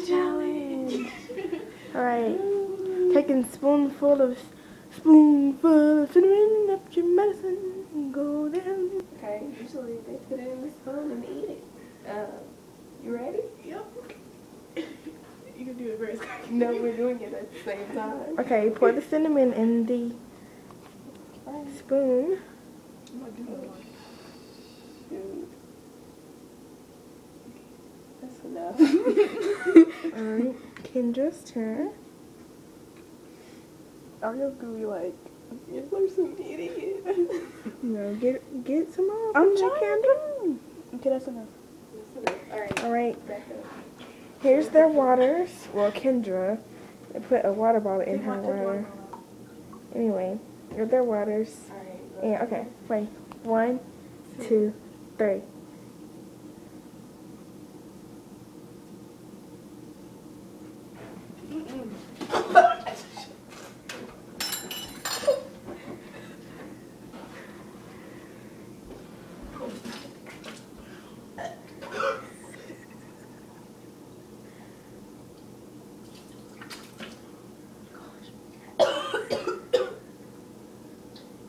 challenge. Alright. Taking spoonful of cinnamon up your medicine and go down. Okay, usually they put it in the spoon and eat it. You ready? Yep. You can do it first. No, we're doing it at the same time. Okay, pour the cinnamon in the spoon. I'm not doing one. Dude. That's enough. Alright, Kendra's turn. I'm just gonna be like, you're some idiot. No, get some more. I'm from there, trying. Kendra. Okay, that's enough. Alright, Alright, back up. here's their waters. Well, Kendra, they put a water bottle in her water. Anyway, here's their waters. Alright. And, okay, wait. 1, 2, 3.